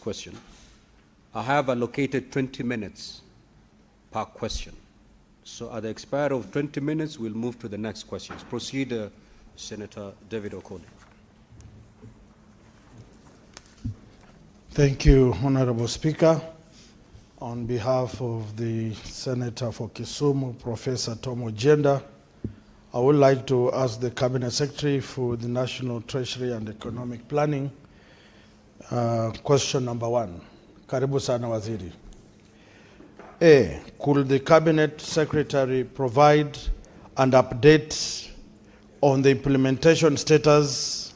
question. I have allocated 20 minutes per question. So at the expiry of 20 minutes, we'll move to the next questions. Proceed, Senator David Okoli. Thank you, Honorable Speaker. On behalf of the Senator for Kisumu, Professor Tom Ojienda, I would like to ask the Cabinet Secretary for the National Treasury and Economic Planning, question number 1. Karibu sana Waziri. A, could the Cabinet Secretary provide an update on the implementation status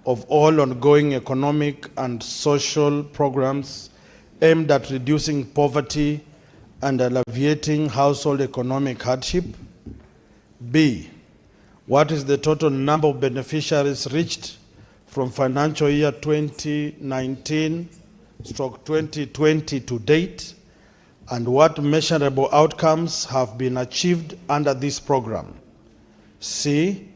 of all ongoing economic and social programs aimed at reducing poverty and alleviating household economic hardship? B, what is the total number of beneficiaries reached from financial year 2019/2020 to date, and what measurable outcomes have been achieved under this program? C,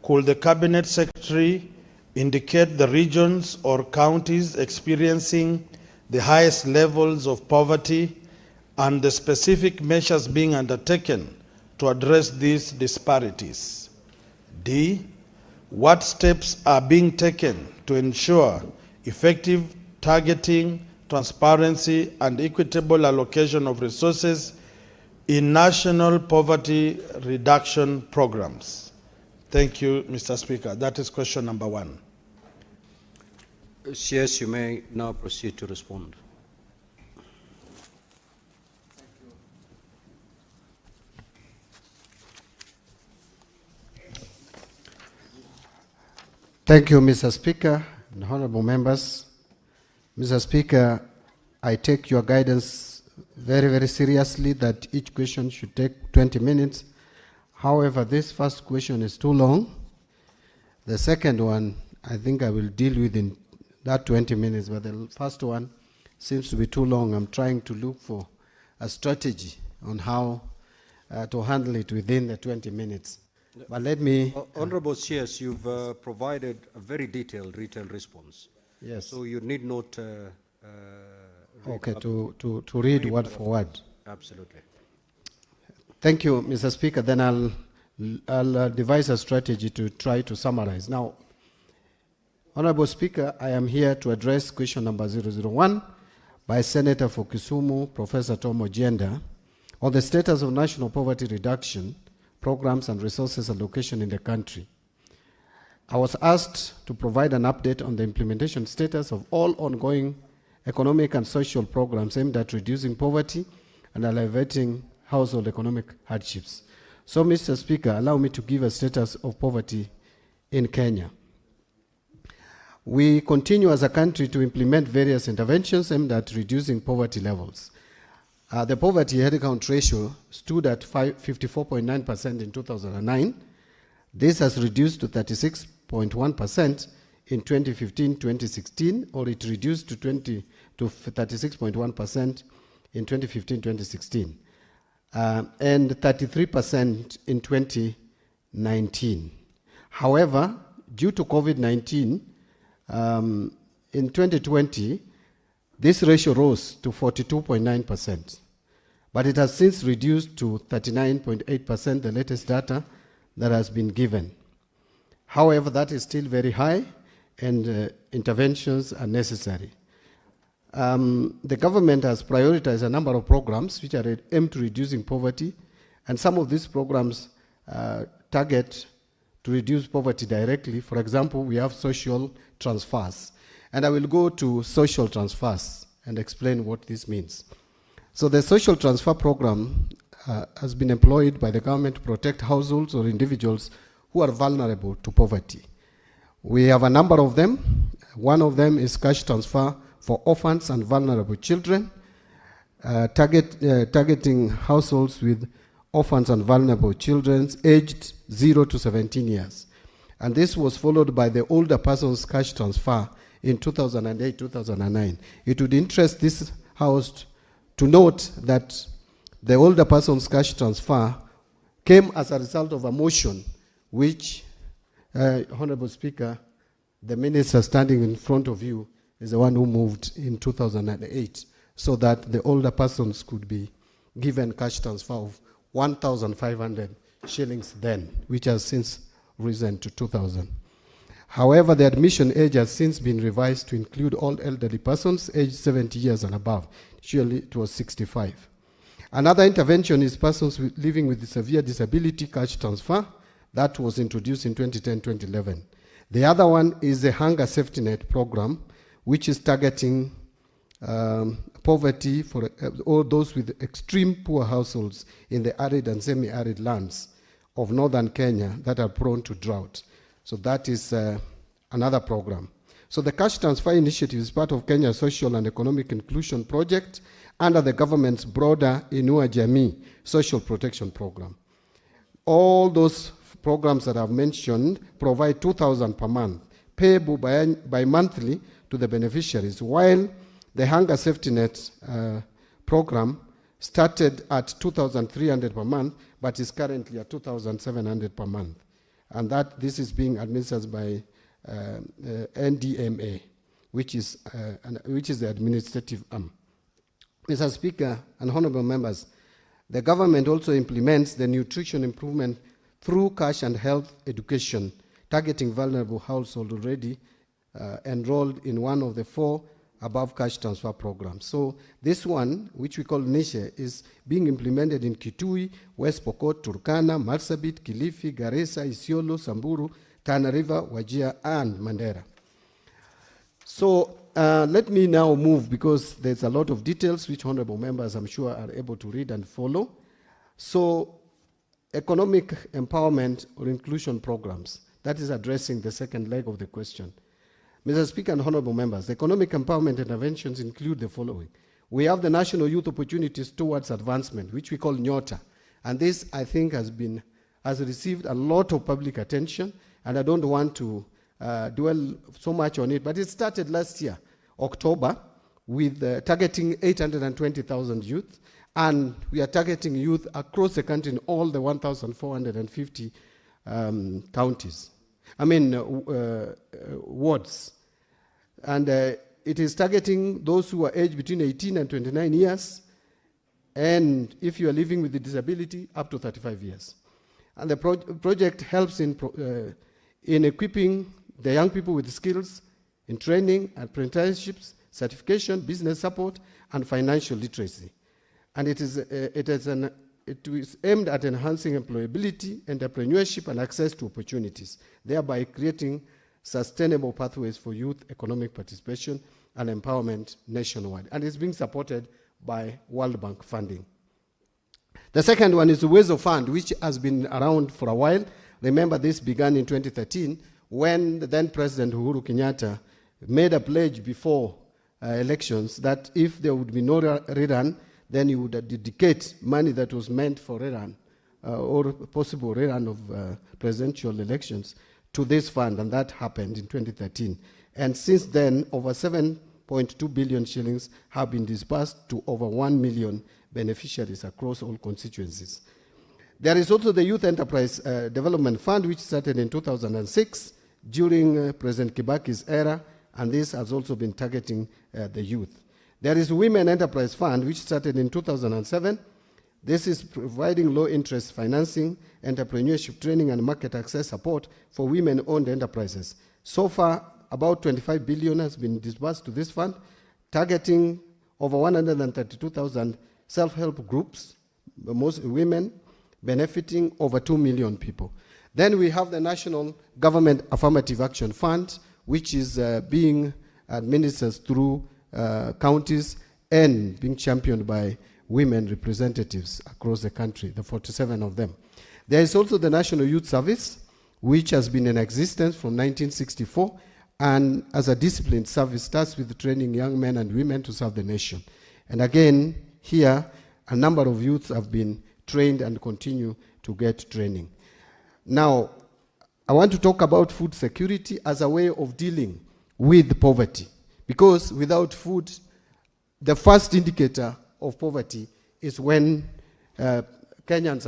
could the Cabinet Secretary indicate the regions or counties experiencing the highest levels of poverty and the specific measures being undertaken to address these disparities? D, what steps are being taken to ensure effective targeting, transparency, and equitable allocation of resources in national poverty reduction programs? Thank you, Mr. Speaker. That is question number 1. Yes, you may now proceed to respond. Thank you, Mr. Speaker and honorable members. Mr. Speaker, I take your guidance very, very seriously that each question should take 20 minutes. However, this first question is too long. The second one, I think I will deal with in that 20 minutes, but the first one seems to be too long. I'm trying to look for a strategy on how to handle it within the 20 minutes. But let me... Honorable CS, you've provided a very detailed written response. Yes. So you need not... okay, to read word for word. Absolutely. Thank you, Mr. Speaker. Then I'll devise a strategy to try to summarize. Now, Honorable Speaker, I am here to address question number 001 by Senator for Kisumu, Professor Tom Ojienda, on the status of national poverty reduction programs and resources allocation in the country. I was asked to provide an update on the implementation status of all ongoing economic and social programs aimed at reducing poverty and alleviating household economic hardships. So, Mr. Speaker, allow me to give a status of poverty in Kenya. We continue as a country to implement various interventions aimed at reducing poverty levels. The poverty headcount ratio stood at 54.9% in 2009. This has reduced to 36.1% in 2015-2016, or it reduced to 36.1% in 2015-2016, and 33% in 2019. However, due to COVID-19, in 2020, this ratio rose to 42.9%, but it has since reduced to 39.8%, the latest data that has been given. However, that is still very high, and interventions are necessary. The government has prioritized a number of programs which are aimed to reducing poverty, and some of these programs target to reduce poverty directly. For example, we have social transfers. And I will go to social transfers and explain what this means. So the social transfer program has been employed by the government to protect households or individuals who are vulnerable to poverty. We have a number of them. One of them is cash transfer for orphans and vulnerable children, targeting households with orphans and vulnerable children aged 0 to 17 years. And this was followed by the older persons cash transfer in 2008-2009. It would interest this House to note that the older persons cash transfer came as a result of a motion which, Honorable Speaker, the minister standing in front of you is the one who moved in 2008, so that the older persons could be given cash transfer of 1,500 shillings then, which has since risen to 2,000. However, the admission age has since been revised to include all elderly persons aged 70 years and above. Usually it was 65. Another intervention is persons living with severe disability cash transfer. That was introduced in 2010-2011. The other one is the Hunger Safety Net program, which is targeting poverty for all those with extreme poor households in the arid and semi-arid lands of northern Kenya that are prone to drought. So that is another program. So the cash transfer initiative is part of Kenya's social and economic inclusion project under the government's broader Inua Jamii social protection program. All those programs that I've mentioned provide 2,000 per month, payable by monthly to the beneficiaries, while the Hunger Safety Net program started at 2,300 per month, but is currently at 2,700 per month. And this is being administered by NDMA, which is the administrative arm. Mr. Speaker and honorable members, the government also implements the nutrition improvement through cash and health education, targeting vulnerable households already enrolled in one of the 4 above cash transfer programs. So this one, which we call Nishe, is being implemented in Kitui, West Pokot, Turkana, Marsabit, Kilifi, Garissa, Isiolo, Samburu, Tana River, Wajir, and Mandera. So let me now move, because there's a lot of details which honorable members, I'm sure, are able to read and follow. So economic empowerment or inclusion programs, that is addressing the second leg of the question. Mr. Speaker and honorable members, economic empowerment interventions include the following. We have the National Youth Opportunities Towards Advancement, which we call NYOTA. And this, I think, has received a lot of public attention, and I don't want to dwell so much on it, but it started last year, October, with targeting 820,000 youth, and we are targeting youth across the country in all the 1,450 counties. Wards. And it is targeting those who are aged between 18 and 29 years, and if you are living with a disability, up to 35 years. And the project helps in equipping the young people with skills, in training, apprenticeships, certification, business support, and financial literacy. And it is aimed at enhancing employability, entrepreneurship, and access to opportunities, thereby creating sustainable pathways for youth economic participation and empowerment nationwide. And it's being supported by World Bank funding. The second one is the Uwezo Fund, which has been around for a while. Remember, this began in 2013 when the then President Uhuru Kenyatta made a pledge before elections that if there would be no rerun, then he would dedicate money that was meant for rerun or possible rerun of presidential elections to this fund, and that happened in 2013. And since then, over 7.2 billion shillings have been disbursed to over 1 million beneficiaries across all constituencies. There is also the Youth Enterprise Development Fund, which started in 2006 during President Kibaki's era, and this has also been targeting the youth. There is Women Enterprise Fund, which started in 2007. This is providing low-interest financing, entrepreneurship training, and market access support for women-owned enterprises. So far, about 25 billion has been disbursed to this fund, targeting over 132,000 self-help groups, most women, benefiting over 2 million people. Then we have the National Government Affirmative Action Fund, which is being administered through counties and being championed by women representatives across the country, the 47 of them. There is also the National Youth Service, which has been in existence from 1964, and as a disciplined service starts with training young men and women to serve the nation. And again, here, a number of youths have been trained and continue to get training. Now, I want to talk about food security as a way of dealing with poverty, because without food, the first indicator of poverty is when Kenyans